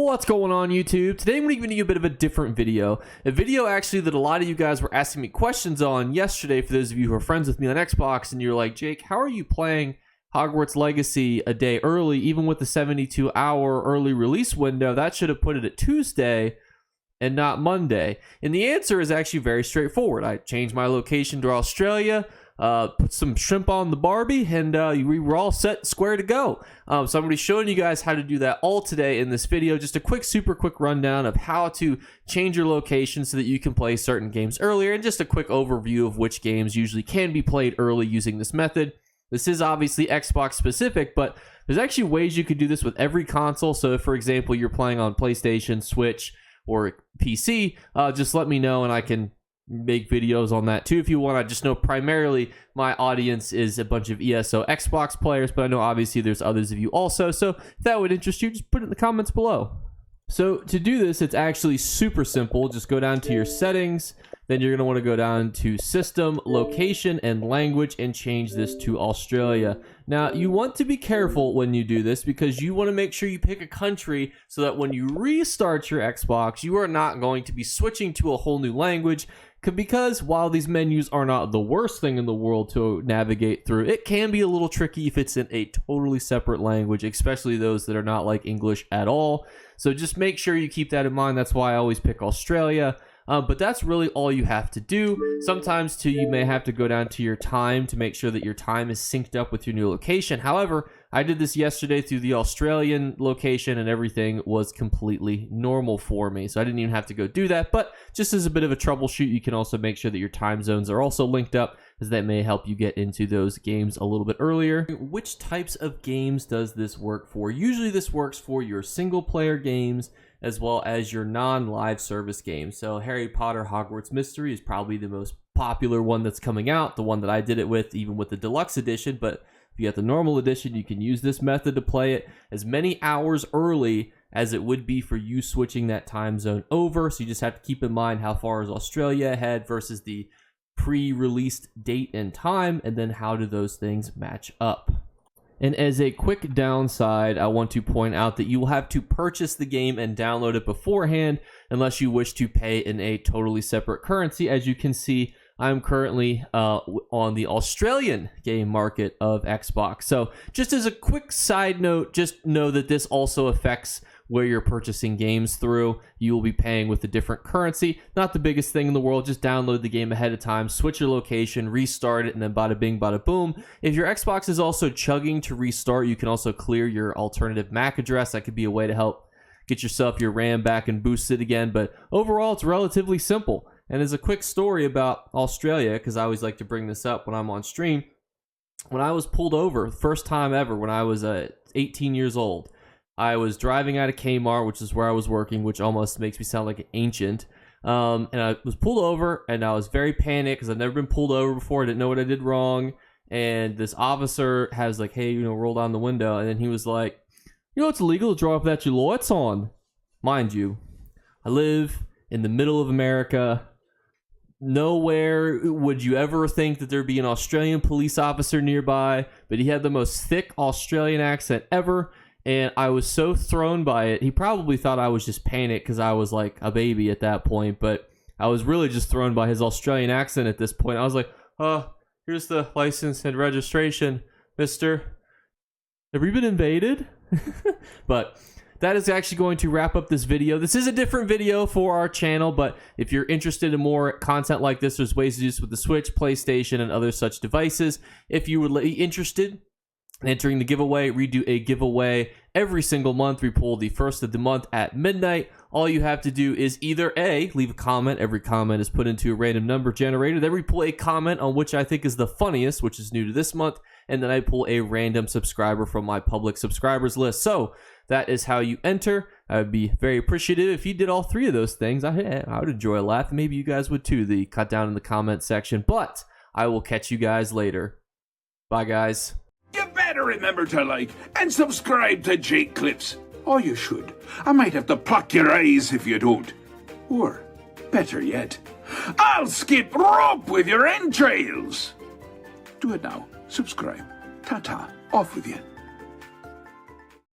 What's going on, YouTube? Today I'm going to be giving you a bit of a different video. A video actually that a lot of you guys were asking me questions on yesterday, for those of you who are friends with me on Xbox, and you're like, Jake, how are you playing Hogwarts Legacy a day early, even with the 72-hour early release window? That should have put it at Tuesday and not Monday. And the answer is actually very straightforward. I changed my location to Australia, put some shrimp on the Barbie, and we were all set, square to go. So I'm going to be showing you guys how to do that all today in this video. Just a super quick rundown of how to change your location so that you can play certain games earlier, and just a quick overview of which games usually can be played early using this method. This is obviously Xbox specific, but there's actually ways you could do this with every console. So if, for example, you're playing on PlayStation, Switch, or PC, just let me know and I can make videos on that too if you want. I just know primarily my audience is a bunch of ESO Xbox players, but I know obviously there's others of you also. So if that would interest you, just put it in the comments below. So to do this, it's actually super simple. Just go down to your settings. Then you're going to want to go down to System, Location, and Language and change this to Australia. Now, you want to be careful when you do this because you want to make sure you pick a country so that when you restart your Xbox, you are not going to be switching to a whole new language. Because while these menus are not the worst thing in the world to navigate through, it can be a little tricky if it's in a totally separate language, especially those that are not like English at all. So just make sure you keep that in mind. That's why I always pick Australia. But that's really all you have to do. Sometimes too, you may have to go down to your time to make sure that your time is synced up with your new location. However, I did this yesterday through the Australian location and everything was completely normal for me. So I didn't even have to go do that. But just as a bit of a troubleshoot, you can also make sure that your time zones are also linked up, as that may help you get into those games a little bit earlier. Which types of games does this work for? Usually this works for your single player games as well as your non-live service games. So Harry Potter Hogwarts Mystery is probably the most popular one that's coming out, the one that I did it with, even with the deluxe edition. But if you get the normal edition, you can use this method to play it as many hours early as it would be for you switching that time zone over. So you just have to keep in mind how far is Australia ahead versus the pre-released date and time, and then how do those things match up. And as a quick downside, I want to point out that you will have to purchase the game and download it beforehand unless you wish to pay in a totally separate currency. As you can see, I'm currently on the Australian game market of Xbox. So just as a quick side note, just know that this also affects where you're purchasing games through. You will be paying with a different currency. Not the biggest thing in the world. Just download the game ahead of time, switch your location, restart it, and then bada bing, bada boom. If your Xbox is also chugging to restart, you can also clear your alternative MAC address. That could be a way to help get yourself your RAM back and boost it again. But overall, it's relatively simple. And as a quick story about Australia, because I always like to bring this up when I'm on stream, when I was pulled over, first time ever, when I was 18 years old, I was driving out of Kmart, which is where I was working, which almost makes me sound like an ancient. And I was pulled over, and I was very panicked because I've never been pulled over before. I didn't know what I did wrong. And this officer has like, hey, roll down the window. And then he was like, it's illegal to drive without your lights on. Mind you, I live in the middle of America. Nowhere would you ever think that there'd be an Australian police officer nearby, but he had the most thick Australian accent ever. And I was so thrown by it. He probably thought I was just panicked because I was like a baby at that point. But I was really just thrown by his Australian accent at this point. I was like, here's the license and registration, mister. Have you been invaded? But that is actually going to wrap up this video. This is a different video for our channel, but if you're interested in more content like this, there's ways to do this with the Switch, PlayStation, and other such devices. If you would be interested entering the giveaway, we do a giveaway every single month. We pull the first of the month at midnight. All you have to do is either A, leave a comment. Every comment is put into a random number generator. Then we pull a comment on which I think is the funniest, which is new to this month. And then I pull a random subscriber from my public subscribers list. So that is how you enter. I would be very appreciative if you did all three of those things. I would enjoy a laugh. Maybe you guys would too. The cut down in the comment section. But I will catch you guys later. Bye, guys. You better remember to like and subscribe to Jake Clips. Or you should. I might have to pluck your eyes if you don't. Or, better yet, I'll skip rope with your entrails. Do it now. Subscribe. Ta-ta. Off with you.